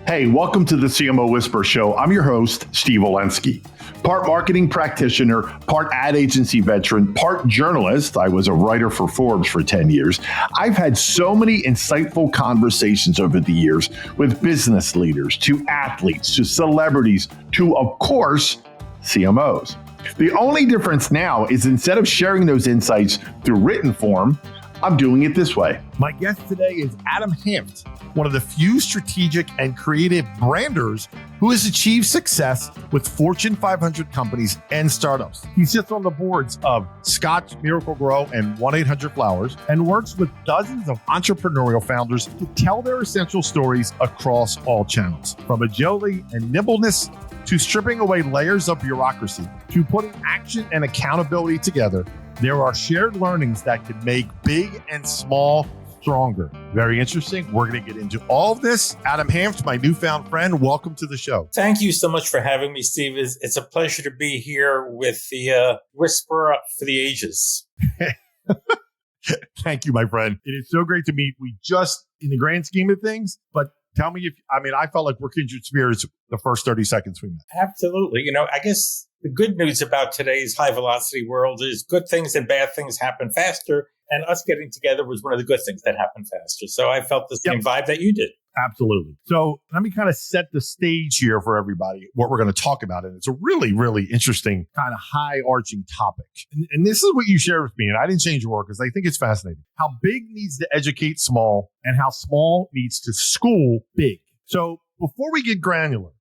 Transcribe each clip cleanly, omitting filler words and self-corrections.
Hey, welcome to the CMO Whisper Show. I'm your host, Steve Olensky. Part marketing practitioner, part ad agency veteran, part journalist. I was a writer for Forbes for 10 years. I've had so many insightful conversations over the years with business leaders, to athletes, to celebrities, to, of course, CMOs. The only difference now is instead of sharing those insights through written form, I'm doing it this way. My guest today is Adam Hanft, one of the few strategic and creative branders who has achieved success with Fortune 500 companies and startups. He sits on the boards of Scotts Miracle-Gro and 1-800-Flowers and works with dozens of entrepreneurial founders to tell their essential stories across all channels. From agility and nimbleness to stripping away layers of bureaucracy to putting action and accountability together, there are shared learnings that can make big and small stronger. Very interesting. We're going to get into all of this. Adam Hanft, my newfound friend, welcome to the show. Thank you so much for having me, Steve. It's a pleasure to be here with the Whisper for the Ages. Thank you, my friend. It is so great to meet. We just, in the grand scheme of things, but tell me I felt like we're kindred spirits the first 30 seconds we met. Absolutely. I guess the good news about today's high velocity world is good things and bad things happen faster. And us getting together was one of the good things that happened faster. So I felt the same vibe that you did. Absolutely. So let me kind of set the stage here for everybody, what we're going to talk about. And it's a really, really interesting kind of high arching topic. And this is what you shared with me. And I didn't change your word because I think it's fascinating. How big needs to educate small and how small needs to school big. So before we get granular,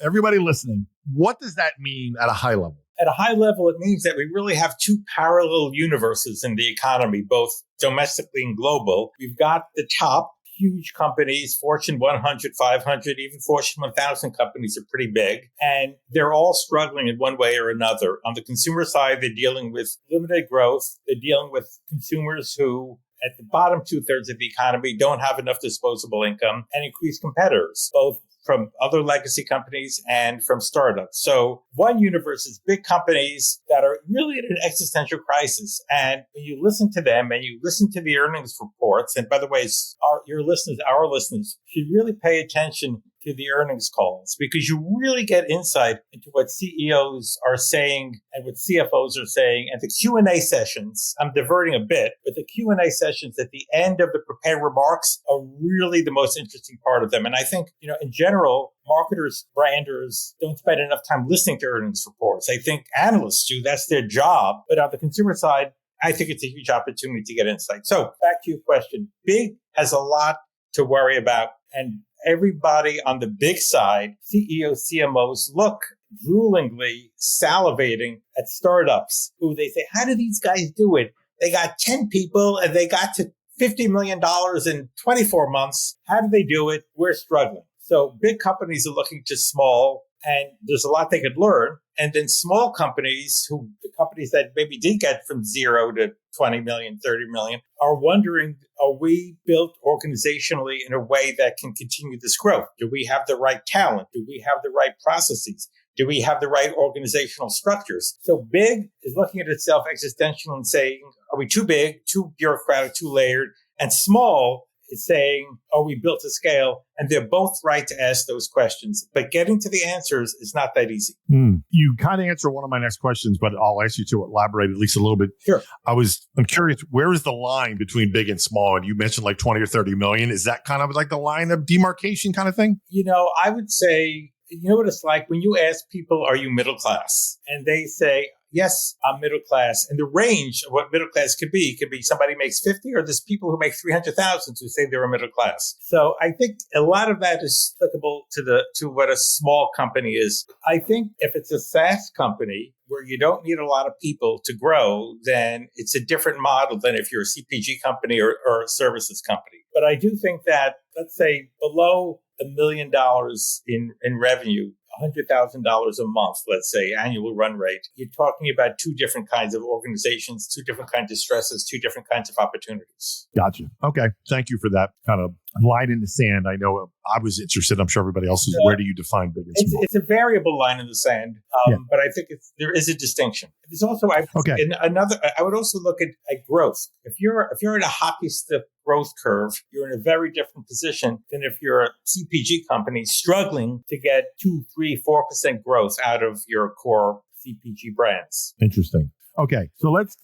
everybody listening, what does that mean at a high level? At a high level, it means that we really have two parallel universes in the economy, both domestically and global. We've got the top huge companies, Fortune 100, 500, even Fortune 1000 companies are pretty big, and they're all struggling in one way or another. On the consumer side, they're dealing with limited growth. They're dealing with consumers who, at the bottom two-thirds of the economy, don't have enough disposable income, and increased competitors, both from other legacy companies and from startups. So one universe is big companies that are really in an existential crisis. And when you listen to them and you listen to the earnings reports, and by the way, our listeners should really pay attention to the earnings calls because you really get insight into what CEOs are saying and what CFOs are saying. And the Q&A sessions, I'm diverting a bit, but the Q&A sessions at the end of the prepared remarks are really the most interesting part of them. And I think, in general, marketers, branders don't spend enough time listening to earnings reports. I think analysts do. That's their job. But on the consumer side, I think it's a huge opportunity to get insight. So back to your question. Big has a lot to worry about. And everybody on the big side, CEOs, CMOs, look droolingly salivating at startups who they say, how do these guys do it? They got 10 people and they got to $50 million in 24 months. How do they do it? We're struggling. So big companies are looking to small, and there's a lot they could learn. And then small companies, the companies that maybe did get from 0 to 20 million, 30 million, are wondering, are we built organizationally in a way that can continue this growth? Do we have the right talent? Do we have the right processes? Do we have the right organizational structures? So big is looking at itself existential and saying, are we too big, too bureaucratic, too layered? And small is saying, are we built to scale? And they're both right to ask those questions. But getting to the answers is not that easy. You kind of answered one of my next questions, but I'll ask you to elaborate at least a little bit. Sure. I'm curious, where is the line between big and small? And you mentioned like 20 or 30 million. Is that kind of like the line of demarcation kind of thing? I would say, what it's like when you ask people, are you middle class? And they say, yes, I'm middle class. And the range of what middle class could be somebody makes 50, or there's people who make 300,000 who say they're a middle class. So I think a lot of that is applicable to what a small company is. I think if it's a SaaS company where you don't need a lot of people to grow, then it's a different model than if you're a CPG company or a services company. But I do think that, let's say, below $1 million in revenue, $100,000 a month, let's say, annual run rate, you're talking about two different kinds of organizations, two different kinds of stresses, two different kinds of opportunities. Gotcha. Okay. Thank you for that kind of line in the sand. I know I was interested. I'm sure everybody else is. Where do you define big and small? It's a variable line in the sand, but I think there is a distinction. There's also another. I would also look at growth. If you're in a hockey stick growth curve, you're in a very different position than if you're a CPG company struggling to get 2, 3, 4% growth out of your core CPG brands. Interesting. Okay, so let's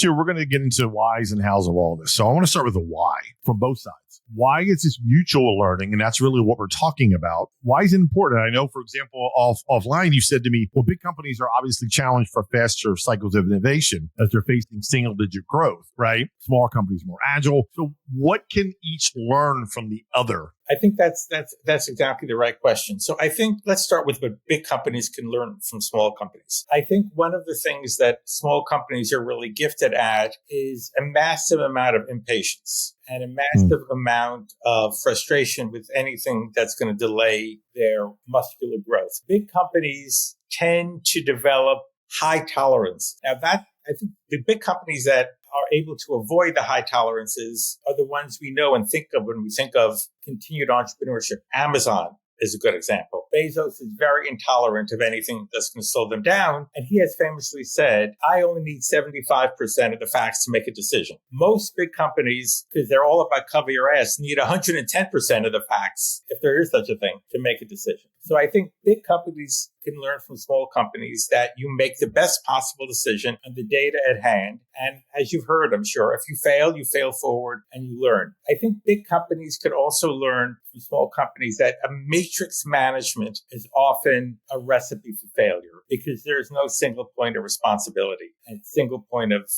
we're going to get into whys and hows of all this. So I want to start with the why from both sides. Why is this mutual learning? And that's really what we're talking about. Why is it important? I know, for example, offline, you said to me, well, big companies are obviously challenged for faster cycles of innovation as they're facing single digit growth, right? Smaller companies more agile. So what can each learn from the other? I think that's exactly the right question. So I think let's start with what big companies can learn from small companies. I think one of the things that small companies are really gifted at is a massive amount of impatience and a massive amount of frustration with anything that's going to delay their muscular growth. Big companies tend to develop high tolerance. Now I think the big companies that are able to avoid the high tolerances are the ones we know and think of when we think of continued entrepreneurship. Amazon is a good example. Bezos is very intolerant of anything that's going to slow them down. And he has famously said, I only need 75% of the facts to make a decision. Most big companies, because they're all about cover your ass, need 110% of the facts, if there is such a thing, to make a decision. So I think big companies can learn from small companies that you make the best possible decision on the data at hand. And as you've heard, I'm sure, if you fail forward and you learn. I think big companies could also learn from small companies that a matrix management is often a recipe for failure because there is no single point of responsibility and single point of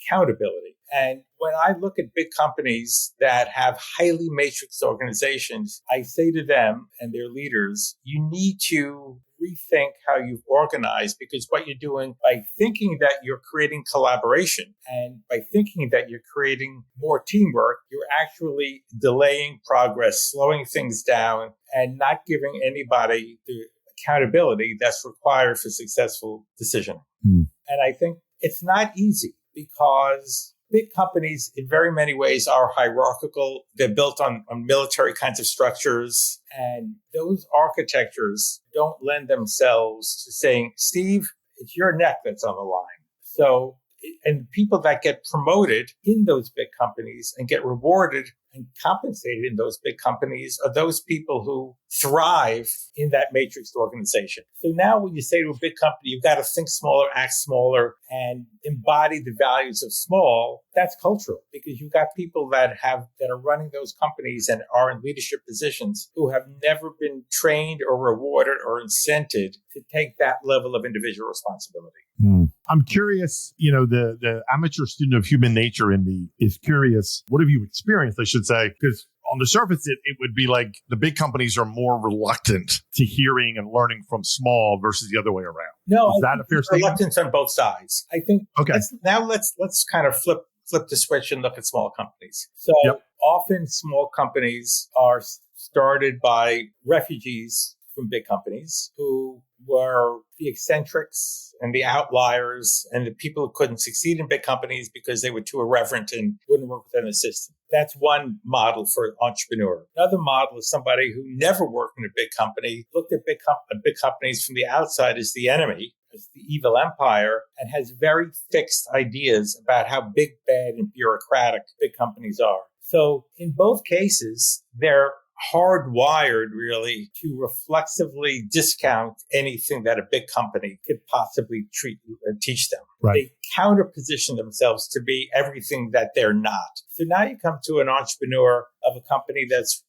accountability. And when I look at big companies that have highly matrixed organizations, I say to them and their leaders, you need to rethink how you've organized, because what you're doing by thinking that you're creating collaboration and by thinking that you're creating more teamwork, you're actually delaying progress, slowing things down, and not giving anybody the accountability that's required for successful decisioning. And I think it's not easy because big companies in very many ways are hierarchical. They're built on military kinds of structures. And those architectures don't lend themselves to saying, Steve, it's your neck that's on the line. So, and people that get promoted in those big companies and get rewarded and compensated in those big companies are those people who thrive in that matrixed organization. So now when you say to a big company, you've got to think smaller, act smaller, and embody the values of small, that's cultural because you've got people that are running those companies and are in leadership positions who have never been trained or rewarded or incented to take that level of individual responsibility. I'm curious, the amateur student of human nature in me is curious. What have you experienced, I should say? Because on the surface, it would be like the big companies are more reluctant to hearing and learning from small versus the other way around. No, is that a fair statement? Reluctance on both sides. I think. Okay. Let's kind of flip the switch and look at small companies. So often small companies are started by refugees from big companies who were the eccentrics and the outliers and the people who couldn't succeed in big companies because they were too irreverent and wouldn't work within the system. That's one model for an entrepreneur. Another model is somebody who never worked in a big company, looked at big companies from the outside as the enemy, as the evil empire, and has very fixed ideas about how big, bad, and bureaucratic big companies are. So in both cases, they're hardwired really to reflexively discount anything that a big company could possibly teach them. Right. They counterposition themselves to be everything that they're not. So now you come to an entrepreneur of a company that's,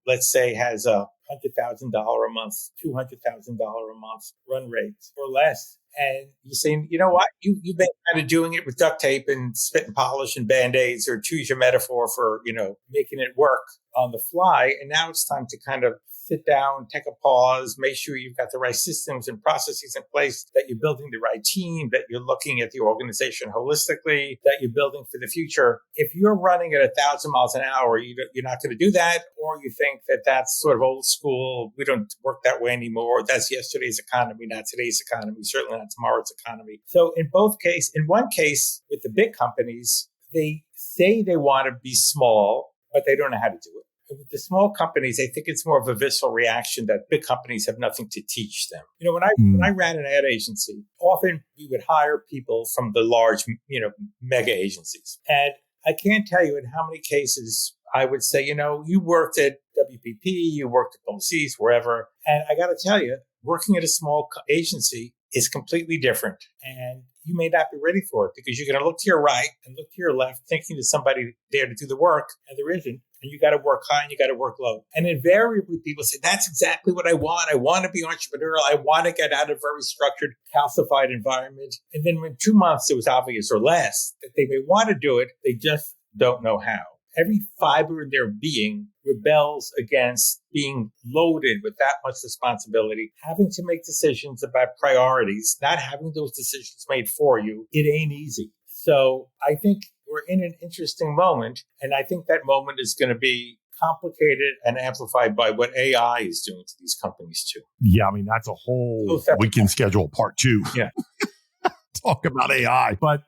let's say has a $100,000 a month, $200,000 a month run rate or less. And you say, you know what, you've been kind of doing it with duct tape and spit and polish and Band-Aids, or choose your metaphor for, making it work on the fly. And now it's time to kind of sit down, take a pause, make sure you've got the right systems and processes in place, that you're building the right team, that you're looking at the organization holistically, that you're building for the future. If you're running at 1,000 miles an hour, you're not going to do that. Or you think that that's sort of old school. We don't work that way anymore. That's yesterday's economy, not today's economy, certainly not tomorrow's economy. So in one case, with the big companies, they say they want to be small, but they don't know how to do it. With the small companies, I think it's more of a visceral reaction that big companies have nothing to teach them. When I ran an ad agency, often we would hire people from the large, mega agencies. And I can't tell you in how many cases I would say, you worked at WPP, you worked at Publicis, wherever. And I got to tell you, working at a small agency is completely different. And you may not be ready for it because you're going to look to your right and look to your left, thinking there's somebody there to do the work, and there isn't. And you got to work high and you got to work low. And invariably, people say, that's exactly what I want. I want to be entrepreneurial. I want to get out of a very structured, calcified environment. And then in 2 months, it was obvious or less that they may want to do it. They just don't know how. Every fiber in their being rebels against being loaded with that much responsibility, having to make decisions about priorities, not having those decisions made for you. It ain't easy. So I think we're in an interesting moment, and I think that moment is going to be complicated and amplified by what AI is doing to these companies too. Yeah, I mean, that's a whole weekend schedule part 2. Yeah. Talk about AI. But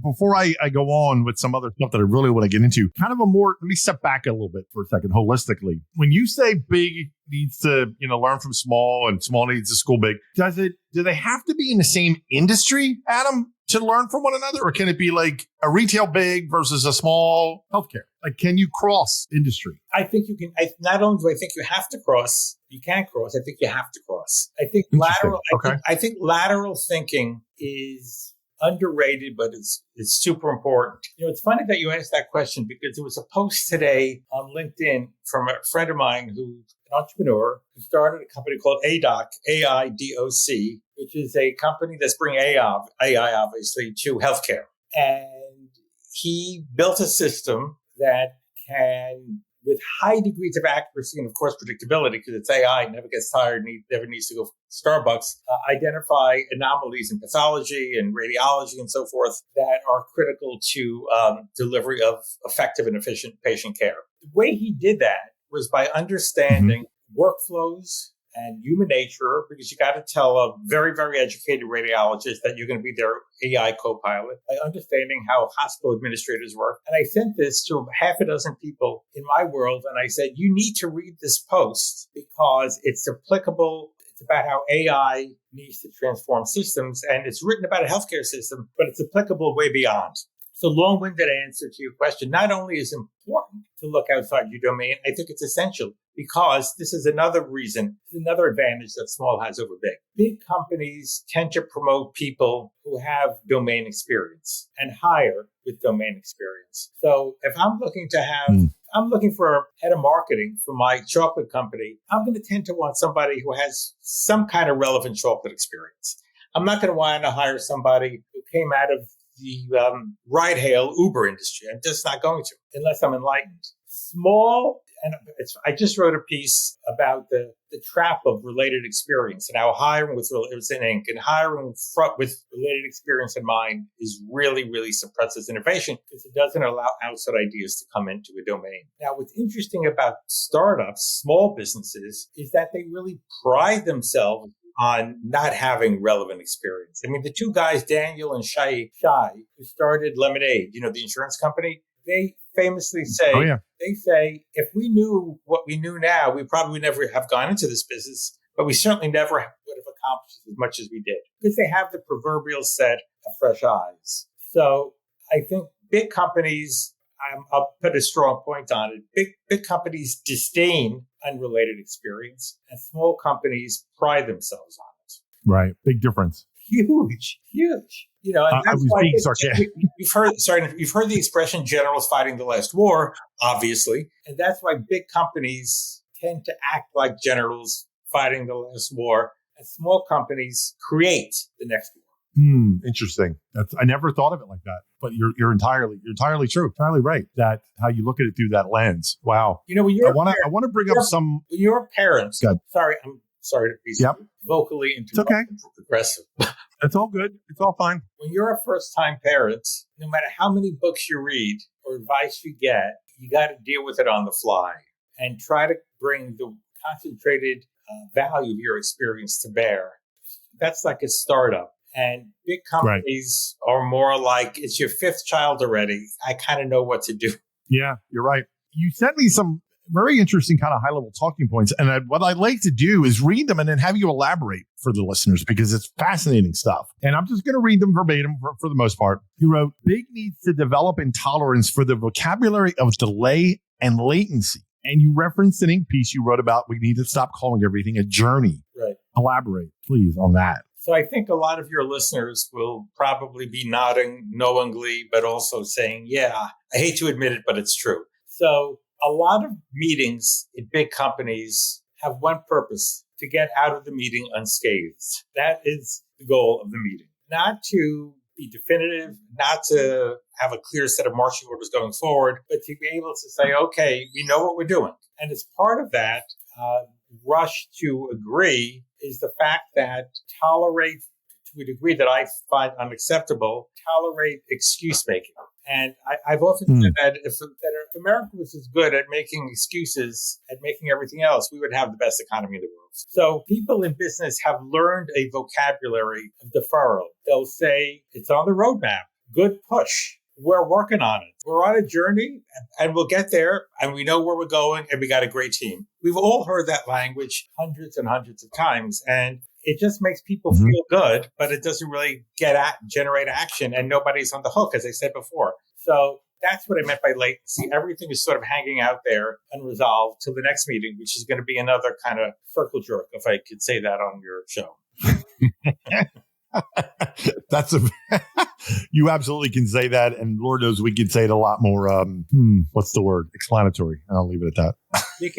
before I go on with some other stuff that I really want to get into, kind of let me step back a little bit for a second, holistically. When you say big needs to, learn from small and small needs to school big, do they have to be in the same industry, Adam, to learn from one another? Or can it be like a retail big versus a small healthcare? Like, can you cross industry? I think you can. Not only do I think you have to cross, you can cross. I think you have to cross. I think lateral thinking is underrated, but it's super important. It's funny that you asked that question because there was a post today on LinkedIn from a friend of mine who's an entrepreneur who started a company called ADOC, AIDOC, which is a company that's bringing AI obviously to healthcare. And he built a system that can, with high degrees of accuracy and, of course, predictability, because it's AI, never gets tired, never needs to go to Starbucks, identify anomalies in pathology and radiology and so forth that are critical to delivery of effective and efficient patient care. The way he did that was by understanding workflows and human nature, because you got to tell a very, very educated radiologist that you're going to be their AI co-pilot, by understanding how hospital administrators work. And I sent this to half a dozen people in my world, and I said, you need to read this post because it's applicable. It's about how AI needs to transform systems, and it's written about a healthcare system, but it's applicable way beyond. So long-winded answer to your question, not only is it important to look outside your domain, I think it's essential because this is another advantage that small has over big. Big companies tend to promote people who have domain experience and hire with domain experience. So if I'm looking for a head of marketing for my chocolate company, I'm going to tend to want somebody who has some kind of relevant chocolate experience. I'm not going to want to hire somebody who came out of the ride-hail Uber industry. I'm just not going to, unless I'm enlightened. Small, and I just wrote a piece about the trap of related experience and how hiring with related experience in mind is really, really suppresses innovation because it doesn't allow outside ideas to come into a domain. Now, what's interesting about startups, small businesses, is that they really pride themselves on not having relevant experience. I mean, the two guys, Daniel and Shai, who started Lemonade, the insurance company, they famously say, they say, if we knew what we knew now, we probably would never have gone into this business, but we certainly never would have accomplished as much as we did because they have the proverbial set of fresh eyes. So I think big companies, I'll put a strong point on it. Big companies disdain unrelated experience, and small companies pride themselves on it. Right. Big difference. Huge. And I that's was why being sarcastic. you've heard the expression generals fighting the last war, obviously. And that's why big companies tend to act like generals fighting the last war, and small companies create the next war. Interesting. I never thought of it like that, but you're entirely true. Entirely right. That how you look at it through that lens. Wow. When you're I want to bring up some. When you're a parent, I'm sorry to be vocally aggressive. It's all good. It's all fine. When you're a first-time parent, no matter how many books you read or advice you get, you got to deal with it on the fly and try to bring the concentrated value of your experience to bear. That's like a startup. And big companies are more like, it's your fifth child already. I kind of know what to do. Yeah, you're right. You sent me very interesting kind of high-level talking points. And what I'd like to do is read them and then have you elaborate for the listeners because it's fascinating stuff. And I'm just going to read them verbatim for the most part. He wrote, Big needs to develop intolerance for the vocabulary of delay and latency. And you referenced an ink piece you wrote about we need to stop calling everything a journey. Right. Elaborate, please, on that. So I think a lot of your listeners will probably be nodding knowingly, but also saying, yeah, I hate to admit it, but it's true. So a lot of meetings in big companies have one purpose: to get out of the meeting unscathed. That is the goal of the meeting. Not to be definitive, not to have a clear set of marching orders going forward, but to be able to say, okay, we know what we're doing. And as part of that, rush to agree is the fact that tolerate, to a degree that I find unacceptable, tolerate excuse making. And I've often said that if America was as good at making excuses, at making everything else, we would have the best economy in the world. So people in business have learned a vocabulary of deferral. They'll say, it's on the roadmap. Good push. We're working on it. We're on a journey and we'll get there and we know where we're going and we got a great team. We've all heard that language hundreds and hundreds of times, and it just makes people feel good, but it doesn't really generate action, and nobody's on the hook, as I said before. So that's what I meant by latency. Everything is sort of hanging out there unresolved till the next meeting, which is going to be another kind of circle jerk, if I could say that on your show. You absolutely can say that, and Lord knows we could say it a lot more. What's the word? Explanatory. I'll leave it at that. You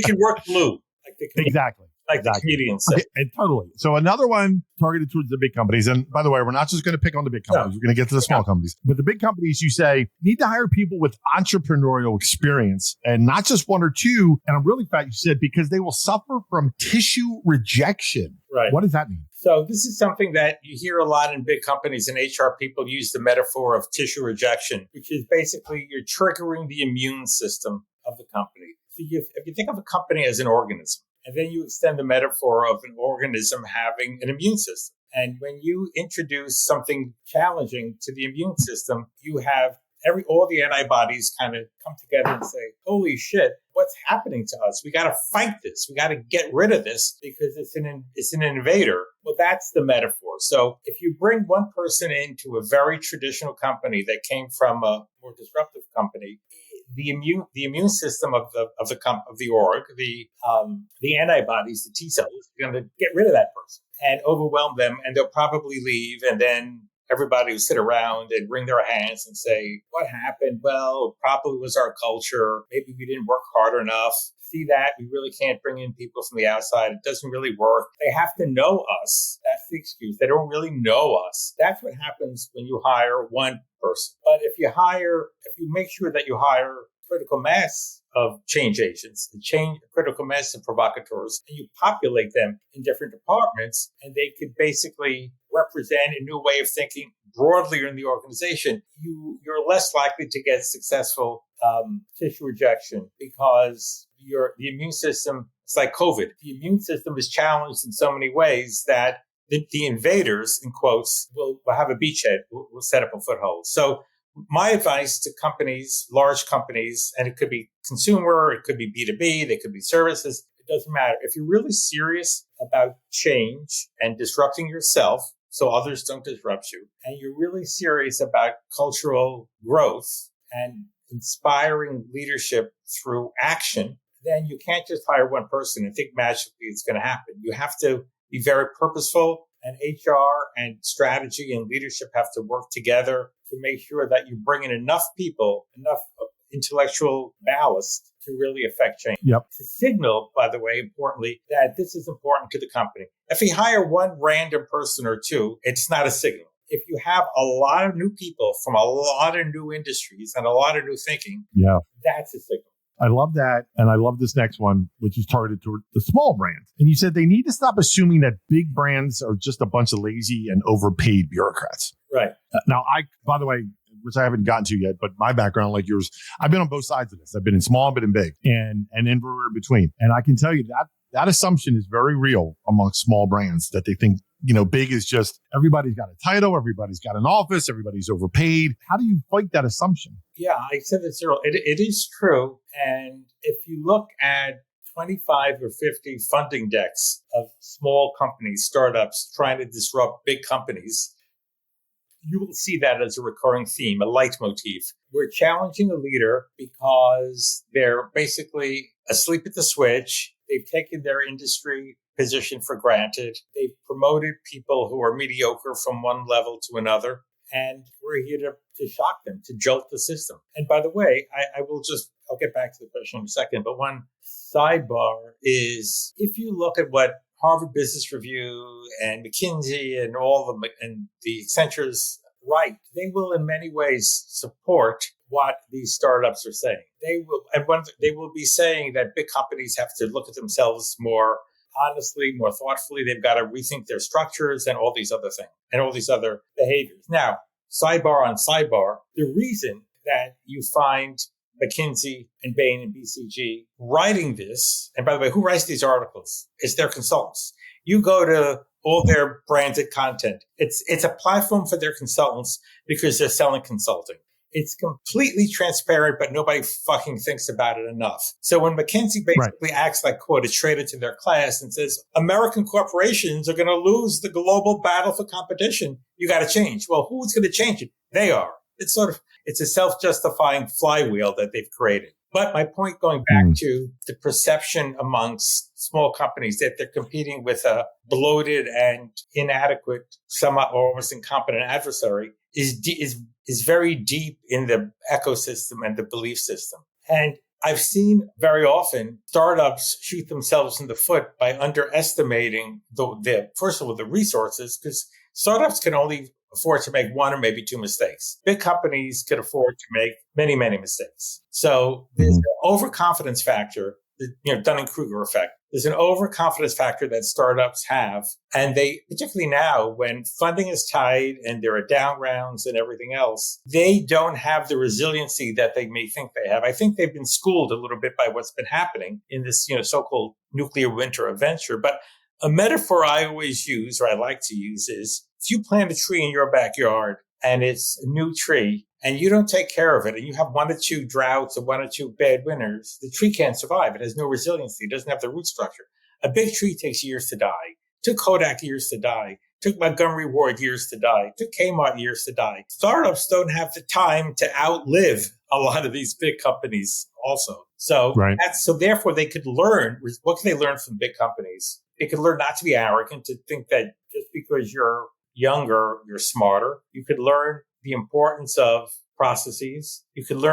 can work blue, like exactly. The comedians say. Okay, and totally. So another one targeted towards the big companies. And by the way, we're not just going to pick on the big companies. We're going to get to the small companies. But the big companies, you say, need to hire people with entrepreneurial experience and not just one or two. And I'm really glad you said because they will suffer from tissue rejection. Right. What does that mean? So this is something that you hear a lot in big companies, and HR people use the metaphor of tissue rejection, which is basically you're triggering the immune system of the company. So if you think of a company as an organism, and then you extend the metaphor of an organism having an immune system. And when you introduce something challenging to the immune system, you have all the antibodies kind of come together and say, holy shit, what's happening to us? We got to fight this. We got to get rid of this because it's an invader. Well, that's the metaphor. So if you bring one person into a very traditional company that came from a more disruptive company, the immune system of the org, the antibodies, the T cells, are going to get rid of that person and overwhelm them, and they'll probably leave, and then everybody will sit around and wring their hands and say, what happened? Well, it probably was our culture. Maybe we didn't work hard enough. See that? We really can't bring in people from the outside. It doesn't really work. They have to know us. That's the excuse. They don't really know us. That's what happens when you hire one person. But if you make sure that you hire critical mass of change agents, a critical mass of provocateurs, and you populate them in different departments, and they could basically represent a new way of thinking broadly in the organization, you're less likely to get successful tissue rejection because the immune system, it's like COVID. The immune system is challenged in so many ways that the invaders, in quotes, will have a beachhead, will set up a foothold. So my advice to companies, large companies, and it could be consumer, it could be B2B, they could be services, it doesn't matter. If you're really serious about change and disrupting yourself so others don't disrupt you, and you're really serious about cultural growth and inspiring leadership through action, then you can't just hire one person and think magically it's going to happen. You have to be very purposeful, and HR and strategy and leadership have to work together to make sure that you bring in enough people, enough intellectual ballast to really affect change. Yep. To signal, by the way, importantly, that this is important to the company. If you hire one random person or two, it's not a signal. If you have a lot of new people from a lot of new industries and a lot of new thinking, that's a signal. I love that. And I love this next one, which is targeted toward the small brands. And you said they need to stop assuming that big brands are just a bunch of lazy and overpaid bureaucrats. Right. Now, by the way, which I haven't gotten to yet, but my background, like yours, I've been on both sides of this. I've been in small, I've been in big, and everywhere in between. And I can tell you that assumption is very real amongst small brands, that they think big is just everybody's got a title, everybody's got an office, everybody's overpaid. How do you fight that assumption? Yeah, I said this earlier. It is true. And if you look at 25 or 50 funding decks of small companies, startups trying to disrupt big companies, you will see that as a recurring theme, a leitmotif. We're challenging a leader because they're basically asleep at the switch. They've taken their industry position for granted. They've promoted people who are mediocre from one level to another. And we're here to shock them, to jolt the system. And by the way, I'll get back to the question in a second, but one sidebar is if you look at what Harvard Business Review and McKinsey and and the Accentures write, they will in many ways support what these startups are saying. They will be saying that big companies have to look at themselves more honestly, more thoughtfully. They've got to rethink their structures and all these other things and all these other behaviors. Now, sidebar on sidebar, the reason that you find McKinsey and Bain and BCG writing this, and by the way, who writes these articles? It's their consultants. You go to all their branded content. It's a platform for their consultants because they're selling consulting. It's completely transparent, but nobody fucking thinks about it enough. So when McKinsey basically acts like, quote, a traitor to their class and says, American corporations are going to lose the global battle for competition, you got to change. Well, who's going to change it? They are. It's a self-justifying flywheel that they've created. But my point going back to the perception amongst small companies that they're competing with a bloated and inadequate, somewhat or almost incompetent adversary is very deep in the ecosystem and the belief system. And I've seen very often startups shoot themselves in the foot by underestimating first of all, the resources, because startups can only afford to make one or maybe two mistakes. Big companies could afford to make many, many mistakes. So there's an overconfidence factor, the Dunning-Kruger effect. There's an overconfidence factor that startups have. And they, particularly now when funding is tight and there are down rounds and everything else, they don't have the resiliency that they may think they have. I think they've been schooled a little bit by what's been happening in this, so-called nuclear winter adventure. But a metaphor I always use, or I like to use, is if you plant a tree in your backyard and it's a new tree and you don't take care of it and you have one or two droughts or one or two bad winters, the tree can't survive. It has no resiliency. It doesn't have the root structure. A big tree takes years to die. It took Kodak years to die. It took Montgomery Ward years to die. It took Kmart years to die. Startups don't have the time to outlive a lot of these big companies also. So therefore they could learn. What can they learn from big companies? They could learn not to be arrogant, to think that just because you're younger, you're smarter. You could learn the importance of processes. You could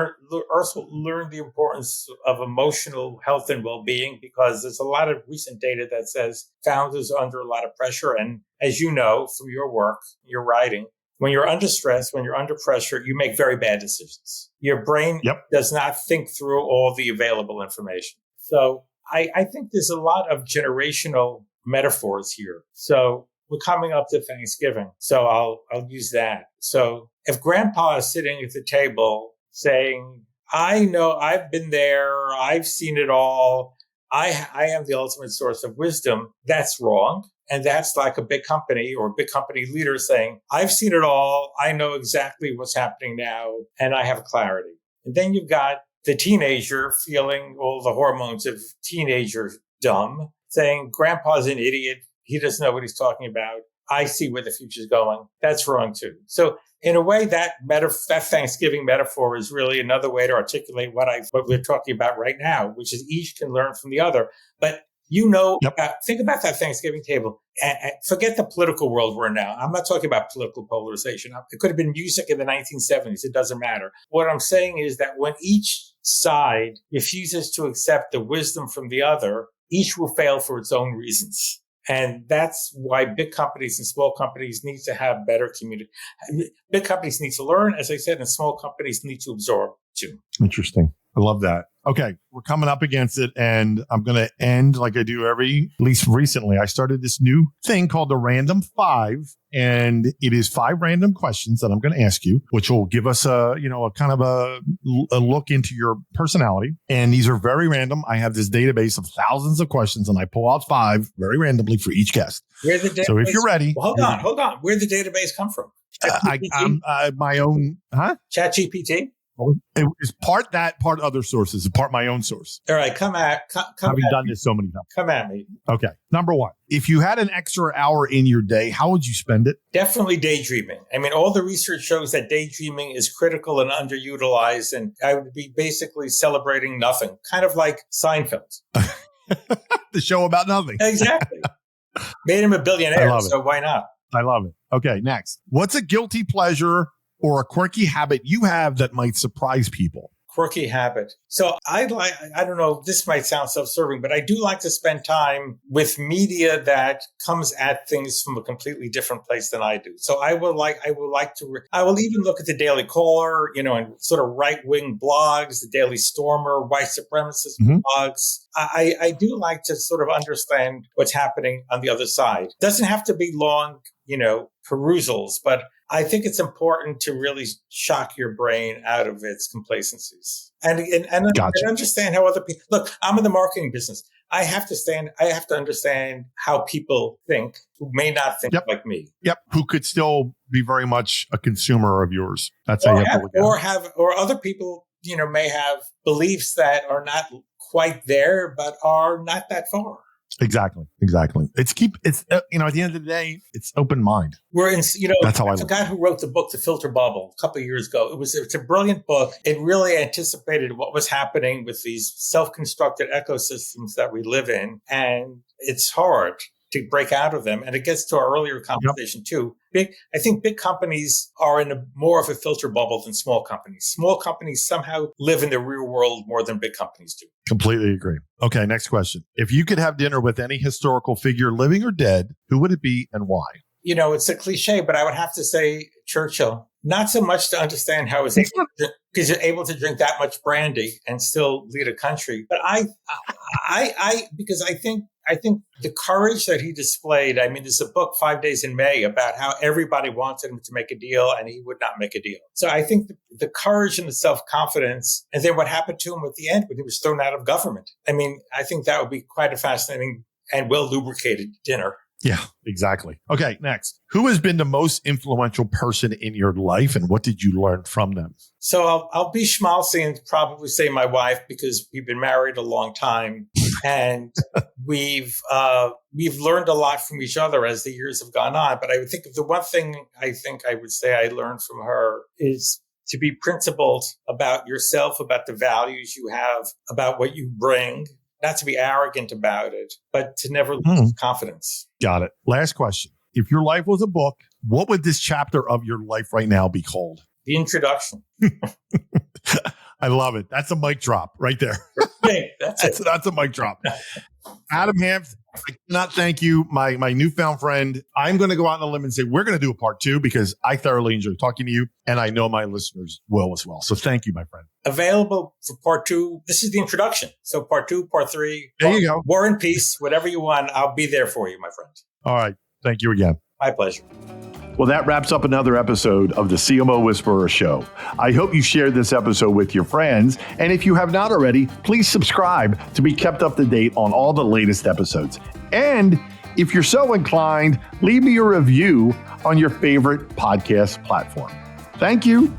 also learn the importance of emotional health and well-being, because there's a lot of recent data that says founders are under a lot of pressure. And as you know from your work, your writing, when you're under stress, when you're under pressure, you make very bad decisions. Your brain does not think through all the available information. So I think there's a lot of generational metaphors here. So we're coming up to Thanksgiving, so I'll use that. So if grandpa is sitting at the table saying, I know, I've been there, I've seen it all, I am the ultimate source of wisdom, that's wrong. And that's like a big company or a big company leader saying, I've seen it all, I know exactly what's happening now, and I have clarity. And then you've got the teenager feeling all the hormones of teenager dumb, saying, grandpa's an idiot. He doesn't know what he's talking about. I see where the future's going. That's wrong too. So in a way, that Thanksgiving metaphor is really another way to articulate what we're talking about right now, which is each can learn from the other. But think about that Thanksgiving table and forget the political world we're in now. I'm not talking about political polarization. It could have been music in the 1970s. It doesn't matter. What I'm saying is that when each side refuses to accept the wisdom from the other, each will fail for its own reasons. And that's why big companies and small companies need to have better community. Big companies need to learn, as I said, and small companies need to absorb too. Interesting. I love that. Okay, we're coming up against it, and I'm going to end like I do at least recently. I started this new thing called the Random 5, and it is 5 random questions that I'm going to ask you, which will give us a kind of a look into your personality. And these are very random. I have this database of thousands of questions, and I pull out 5 very randomly for each guest. So if you're ready, well, hold on. Where'd the database come from? My own, ChatGPT. It is part that, part other sources, part my own source. All right, come Having done this so many times. Come at me. Okay. Number 1, if you had an extra hour in your day, how would you spend it? Definitely daydreaming. I mean, all the research shows that daydreaming is critical and underutilized, and I would be basically celebrating nothing, kind of like Seinfeld. The show about nothing. Exactly. Made him a billionaire, so why not? I love it. Okay, next. What's a guilty pleasure or a quirky habit you have that might surprise people? Quirky habit. So I don't know, this might sound self-serving, but I do like to spend time with media that comes at things from a completely different place than I do. So I will even look at the Daily Caller, and sort of right-wing blogs, the Daily Stormer, white supremacist blogs. I do like to sort of understand what's happening on the other side. Doesn't have to be long, perusals, but I think it's important to really shock your brain out of its complacencies and understand how other people look. I'm in the marketing business. I have to understand how people think who may not think like me. Yep. Who could still be very much a consumer of yours. That's how you have to look at it. Or other people, may have beliefs that are not quite there, but are not that far. Exactly. It's at the end of the day, it's open mind. That's how the guy who wrote the book, The Filter Bubble, a couple of years ago. It's a brilliant book. It really anticipated what was happening with these self-constructed ecosystems that we live in. And it's hard to break out of them. And it gets to our earlier conversation too. I think big companies are in more of a filter bubble than small companies. Small companies somehow live in the real world more than big companies do. Completely agree. Okay, next question. If you could have dinner with any historical figure, living or dead, who would it be and why? It's a cliche, but I would have to say Churchill. Not so much to understand how he's able to drink that much brandy and still lead a country, but because I think the courage that he displayed. I mean, there's a book, 5 Days in May, about how everybody wanted him to make a deal and he would not make a deal. So I think the courage and the self-confidence, and then what happened to him at the end when he was thrown out of government. I mean, I think that would be quite a fascinating and well-lubricated dinner. Yeah, exactly. Okay, next. Who has been the most influential person in your life and what did you learn from them? So I'll be schmaltzy and probably say my wife, because we've been married a long time and we've learned a lot from each other as the years have gone on. But I would think the one thing I think I would say I learned from her is to be principled about yourself, about the values you have, about what you bring. Not to be arrogant about it, but to never lose confidence. Got it. Last question. If your life was a book, what would this chapter of your life right now be called? The introduction. I love it. That's a mic drop right there. Hey, that's a mic drop. Adam Hanft, I cannot thank you, my newfound friend. I'm going to go out on a limb and say we're going to do a part 2 because I thoroughly enjoy talking to you, and I know my listeners will as well. So thank you, my friend. Available for part 2. This is the introduction. So part 2, part 3. There you go. War and Peace, whatever you want. I'll be there for you, my friend. All right. Thank you again. My pleasure. Well, that wraps up another episode of the CMO Whisperer Show. I hope you shared this episode with your friends. And if you have not already, please subscribe to be kept up to date on all the latest episodes. And if you're so inclined, leave me a review on your favorite podcast platform. Thank you.